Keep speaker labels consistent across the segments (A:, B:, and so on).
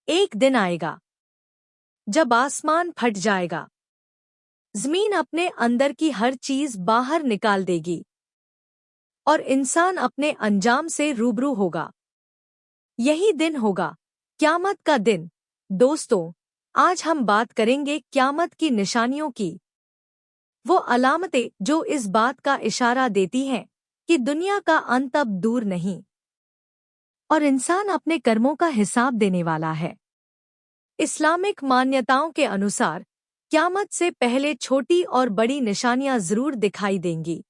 A: एक दिन आएगा जब आसमान फट जाएगा, जमीन अपने अंदर की हर चीज बाहर निकाल देगी और इंसान अपने अंजाम से रूबरू होगा। यही दिन होगा क़यामत का दिन। दोस्तों, आज हम बात करेंगे क़यामत की निशानियों की, वो अलामतें जो इस बात का इशारा देती हैं कि दुनिया का अंत अब दूर नहीं और इंसान अपने कर्मों का हिसाब देने वाला है। इस्लामिक मान्यताओं के अनुसार क़यामत से पहले छोटी और बड़ी निशानियां जरूर दिखाई देंगी।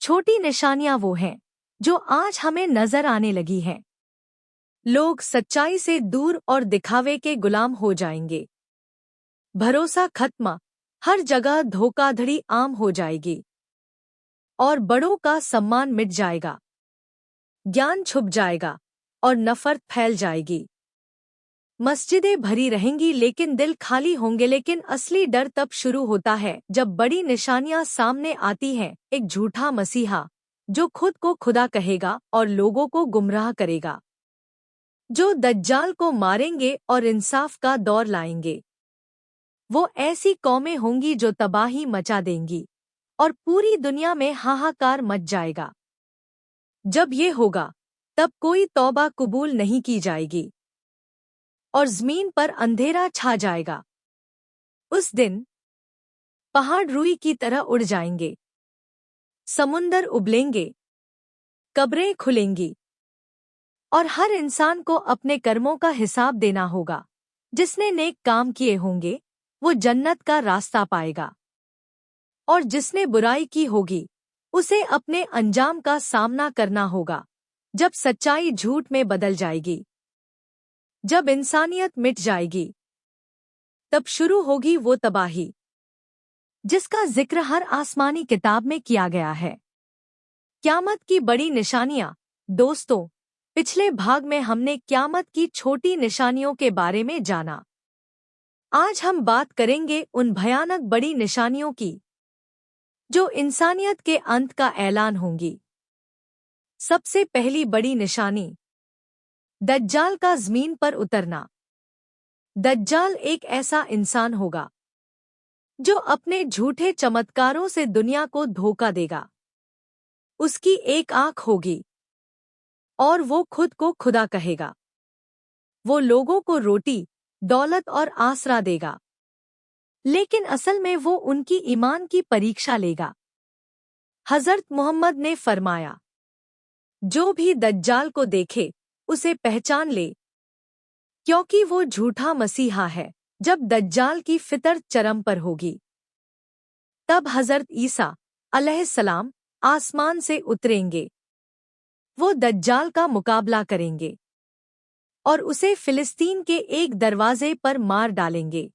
A: छोटी निशानियां वो हैं जो आज हमें नजर आने लगी हैं। लोग सच्चाई से दूर और दिखावे के गुलाम हो जाएंगे। भरोसा खत्म, हर जगह धोखाधड़ी आम हो जाएगी और बड़ों का सम्मान मिट जाएगा। ज्ञान छुप जाएगा और नफरत फैल जाएगी। मस्जिदें भरी रहेंगी लेकिन दिल खाली होंगे। लेकिन असली डर तब शुरू होता है जब बड़ी निशानियां सामने आती हैं। एक झूठा मसीहा जो खुद को खुदा कहेगा और लोगों को गुमराह करेगा, जो दज्जाल को मारेंगे और इंसाफ का दौर लाएंगे। वो ऐसी कौमें होंगी जो तबाही मचा देंगी और पूरी दुनिया में हाहाकार मच जाएगा। जब ये होगा तब कोई तौबा कबूल नहीं की जाएगी और जमीन पर अंधेरा छा जाएगा। उस दिन पहाड़ रुई की तरह उड़ जाएंगे, समुंदर उबलेंगे, कब्रें खुलेंगी और हर इंसान को अपने कर्मों का हिसाब देना होगा। जिसने नेक काम किए होंगे वो जन्नत का रास्ता पाएगा और जिसने बुराई की होगी उसे अपने अंजाम का सामना करना होगा। जब सच्चाई झूठ में बदल जाएगी, जब इंसानियत मिट जाएगी, तब शुरू होगी वो तबाही जिसका जिक्र हर आसमानी किताब में किया गया है। क़यामत की बड़ी निशानियां। दोस्तों, पिछले भाग में हमने क़यामत की छोटी निशानियों के बारे में जाना। आज हम बात करेंगे उन भयानक बड़ी निशानियों की जो इंसानियत के अंत का ऐलान होंगी। सबसे पहली बड़ी निशानी, दज्जाल का ज़मीन पर उतरना। दज्जाल एक ऐसा इंसान होगा जो अपने झूठे चमत्कारों से दुनिया को धोखा देगा। उसकी एक आंख होगी और वो खुद को खुदा कहेगा। वो लोगों को रोटी, दौलत और आसरा देगा, लेकिन असल में वो उनकी ईमान की परीक्षा लेगा। हज़रत मोहम्मद ने फरमाया, जो भी दज्जाल को देखे उसे पहचान ले, क्योंकि वो झूठा मसीहा है। जब दज्जाल की फितर चरम पर होगी तब हज़रत ईसा अलैहिस्सलाम आसमान से उतरेंगे। वो दज्जाल का मुकाबला करेंगे और उसे फिलिस्तीन के एक दरवाजे पर मार डालेंगे।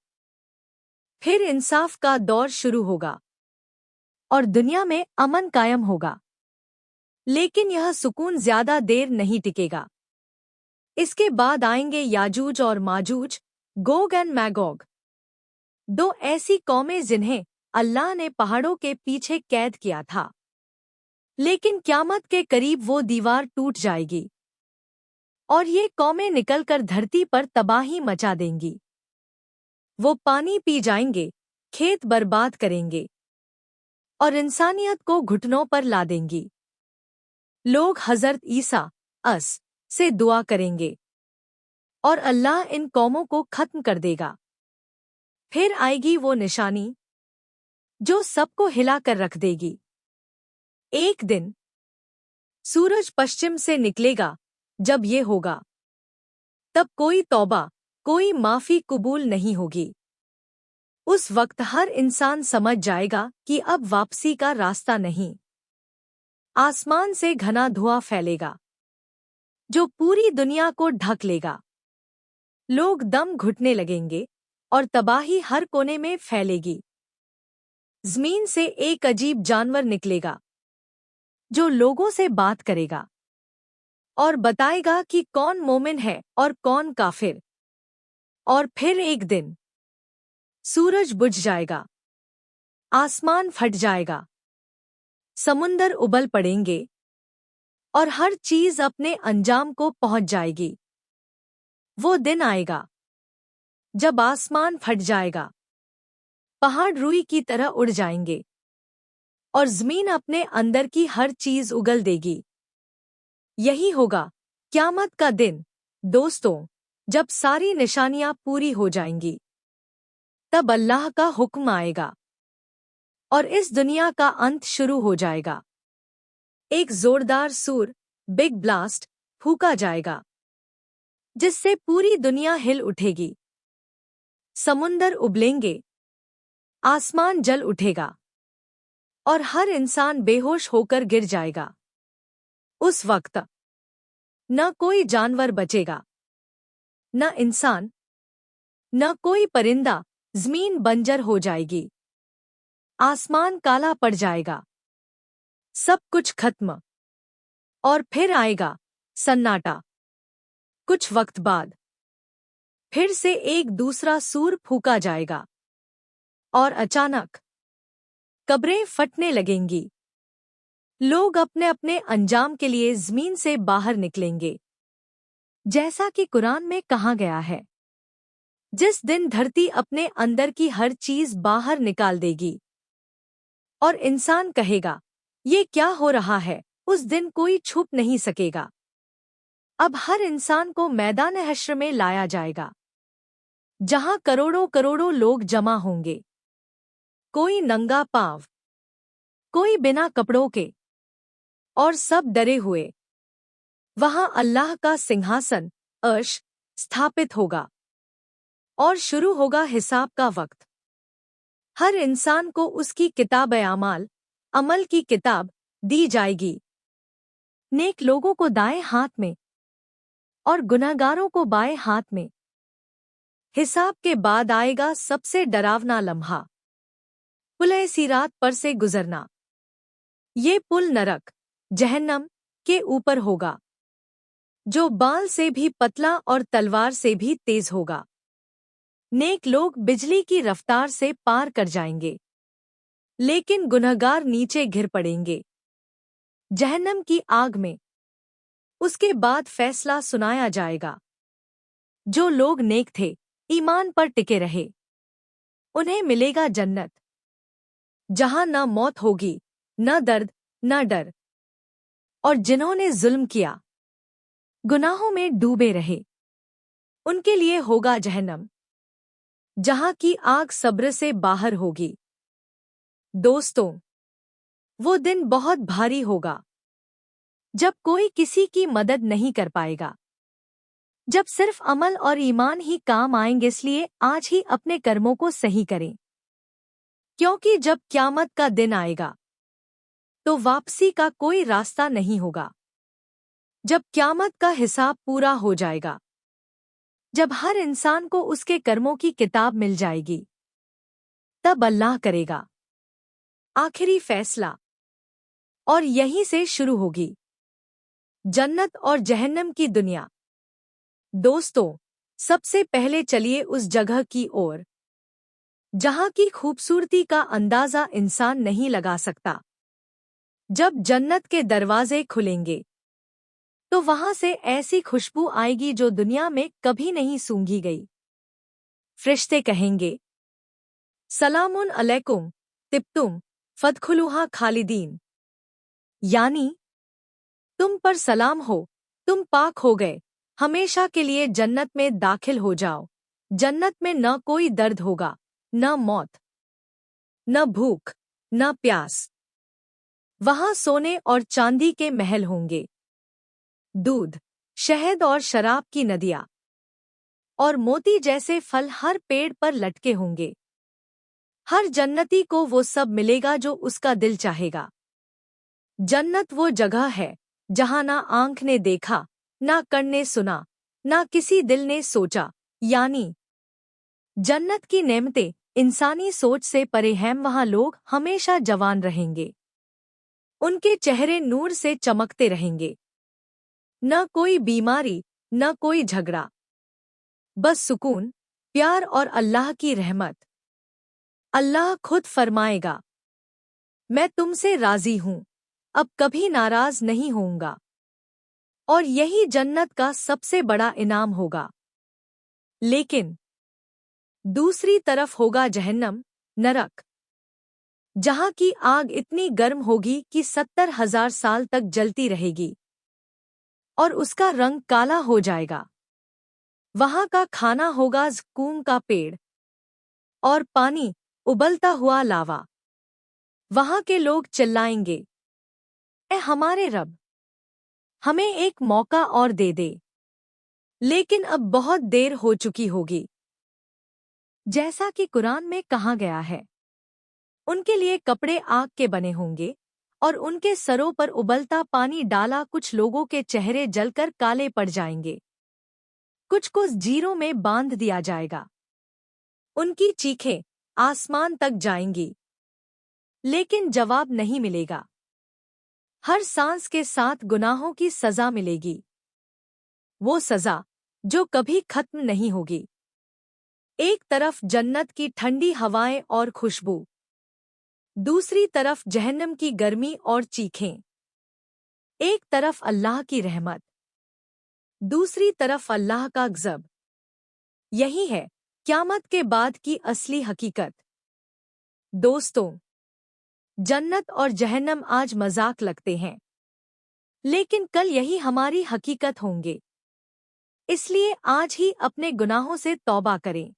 A: फिर इंसाफ का दौर शुरू होगा और दुनिया में अमन कायम होगा। लेकिन यह सुकून ज्यादा देर नहीं टिकेगा। इसके बाद आएंगे याजूज और माजूज, गोग एंड मैगोग, दो ऐसी कौमें जिन्हें अल्लाह ने पहाड़ों के पीछे कैद किया था। लेकिन क़यामत के करीब वो दीवार टूट जाएगी और ये कौमें निकलकर धरती पर तबाही मचा देंगी। वो पानी पी जाएंगे, खेत बर्बाद करेंगे और इंसानियत को घुटनों पर ला देंगी। लोग हज़रत ईसा अस से दुआ करेंगे और अल्लाह इन कौमों को खत्म कर देगा। फिर आएगी वो निशानी जो सबको हिला कर रख देगी। एक दिन सूरज पश्चिम से निकलेगा। जब ये होगा तब कोई तौबा, कोई माफी कबूल नहीं होगी। उस वक्त हर इंसान समझ जाएगा कि अब वापसी का रास्ता नहीं। आसमान से घना धुआं फैलेगा जो पूरी दुनिया को ढक लेगा। लोग दम घुटने लगेंगे और तबाही हर कोने में फैलेगी। जमीन से एक अजीब जानवर निकलेगा जो लोगों से बात करेगा और बताएगा कि कौन मोमिन है और कौन काफिर। और फिर एक दिन सूरज बुझ जाएगा, आसमान फट जाएगा, समुंदर उबल पड़ेंगे और हर चीज अपने अंजाम को पहुंच जाएगी। वो दिन आएगा जब आसमान फट जाएगा, पहाड़ रुई की तरह उड़ जाएंगे और जमीन अपने अंदर की हर चीज उगल देगी। यही होगा क़यामत का दिन दोस्तों, जब सारी निशानियां पूरी हो जाएंगी। तब अल्लाह का हुक्म आएगा और इस दुनिया का अंत शुरू हो जाएगा। एक जोरदार सूर, बिग ब्लास्ट, फूंका जाएगा जिससे पूरी दुनिया हिल उठेगी। समुंदर उबलेंगे, आसमान जल उठेगा और हर इंसान बेहोश होकर गिर जाएगा। उस वक्त न कोई जानवर बचेगा, न इंसान, न कोई परिंदा। जमीन बंजर हो जाएगी, आसमान काला पड़ जाएगा, सब कुछ खत्म। और फिर आएगा सन्नाटा। कुछ वक्त बाद फिर से एक दूसरा सूर फूंका जाएगा और अचानक कब्रें फटने लगेंगी। लोग अपने अपने अंजाम के लिए जमीन से बाहर निकलेंगे, जैसा कि कुरान में कहा गया है। जिस दिन धरती अपने अंदर की हर चीज बाहर निकाल देगी और इंसान कहेगा, ये क्या हो रहा है, उस दिन कोई छुप नहीं सकेगा। अब हर इंसान को मैदान हश्र में लाया जाएगा, जहां करोड़ों करोड़ों लोग जमा होंगे। कोई नंगा पांव, कोई बिना कपड़ों के, और सब डरे हुए। वहां अल्लाह का सिंहासन, अर्श, स्थापित होगा और शुरू होगा हिसाब का वक्त। हर इंसान को उसकी किताब-ए-आमाल, अमल की किताब दी जाएगी। नेक लोगों को दाएं हाथ में और गुनहगारों को बाएं हाथ में। हिसाब के बाद आएगा सबसे डरावना लम्हा, पुल सिरात पर से गुजरना। ये पुल नरक, जहन्नम के ऊपर होगा, जो बाल से भी पतला और तलवार से भी तेज होगा। नेक लोग बिजली की रफ्तार से पार कर जाएंगे, लेकिन गुनहगार नीचे गिर पड़ेंगे जहन्नम की आग में। उसके बाद फैसला सुनाया जाएगा। जो लोग नेक थे, ईमान पर टिके रहे, उन्हें मिलेगा जन्नत, जहां न मौत होगी, न दर्द, न डर। और जिन्होंने जुल्म किया, गुनाहों में डूबे रहे, उनके लिए होगा जहन्नम, जहां की आग सब्र से बाहर होगी। दोस्तों, वो दिन बहुत भारी होगा, जब कोई किसी की मदद नहीं कर पाएगा, जब सिर्फ अमल और ईमान ही काम आएंगे। इसलिए आज ही अपने कर्मों को सही करें, क्योंकि जब क़यामत का दिन आएगा तो वापसी का कोई रास्ता नहीं होगा। जब क़यामत का हिसाब पूरा हो जाएगा, जब हर इंसान को उसके कर्मों की किताब मिल जाएगी, तब अल्लाह करेगा आखिरी फैसला और यहीं से शुरू होगी जन्नत और जहन्नम की दुनिया। दोस्तों, सबसे पहले चलिए उस जगह की ओर जहां की खूबसूरती का अंदाजा इंसान नहीं लगा सकता। जब जन्नत के दरवाजे खुलेंगे तो वहां से ऐसी खुशबू आएगी जो दुनिया में कभी नहीं सूंघी गई। फरिश्ते कहेंगे, सलामुन अलैकुम तिब्तुम फदखुलूहा खालिदीन, यानी तुम पर सलाम हो, तुम पाक हो गए, हमेशा के लिए जन्नत में दाखिल हो जाओ। जन्नत में न कोई दर्द होगा, न मौत, न भूख, न प्यास। वहां सोने और चांदी के महल होंगे, दूध, शहद और शराब की नदियां और मोती जैसे फल हर पेड़ पर लटके होंगे। हर जन्नती को वो सब मिलेगा जो उसका दिल चाहेगा। जन्नत वो जगह है जहां ना आंख ने देखा, ना कान ने सुना, ना किसी दिल ने सोचा, यानी जन्नत की नेमतें इंसानी सोच से परे हैं। वहां लोग हमेशा जवान रहेंगे, उनके चेहरे नूर से चमकते रहेंगे। न कोई बीमारी, न कोई झगड़ा, बस सुकून, प्यार और अल्लाह की रहमत। अल्लाह खुद फरमाएगा, मैं तुमसे राजी हूं, अब कभी नाराज नहीं होऊंगा। और यही जन्नत का सबसे बड़ा इनाम होगा। लेकिन दूसरी तरफ होगा जहन्नम, नरक, जहां की आग इतनी गर्म होगी कि 70,000 साल तक जलती रहेगी और उसका रंग काला हो जाएगा। वहां का खाना होगा ज़क़ूम का पेड़ और पानी, उबलता हुआ लावा। वहां के लोग चिल्लाएंगे, ए हमारे रब, हमें एक मौका और दे दे। लेकिन अब बहुत देर हो चुकी होगी। जैसा कि कुरान में कहा गया है, उनके लिए कपड़े आग के बने होंगे और उनके सरों पर उबलता पानी डाला। कुछ लोगों के चेहरे जलकर काले पड़ जाएंगे, कुछ को जीरों में बांध दिया जाएगा। उनकी चीखें आसमान तक जाएंगी, लेकिन जवाब नहीं मिलेगा। हर सांस के साथ गुनाहों की सजा मिलेगी, वो सजा जो कभी खत्म नहीं होगी। एक तरफ जन्नत की ठंडी हवाएं और खुशबू, दूसरी तरफ जहन्नम की गर्मी और चीखें। एक तरफ अल्लाह की रहमत, दूसरी तरफ अल्लाह का गज़ब। यही है क़यामत के बाद की असली हकीकत। दोस्तों, जन्नत और जहन्नम आज मजाक लगते हैं, लेकिन कल यही हमारी हकीकत होंगे। इसलिए आज ही अपने गुनाहों से तौबा करें,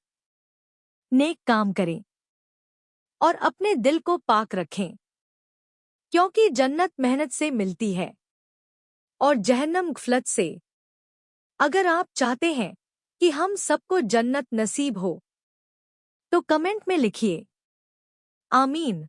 A: नेक काम करें और अपने दिल को पाक रखें, क्योंकि जन्नत मेहनत से मिलती है और जहन्नम गफलत से। अगर आप चाहते हैं कि हम सबको जन्नत नसीब हो, तो कमेंट में लिखिए आमीन।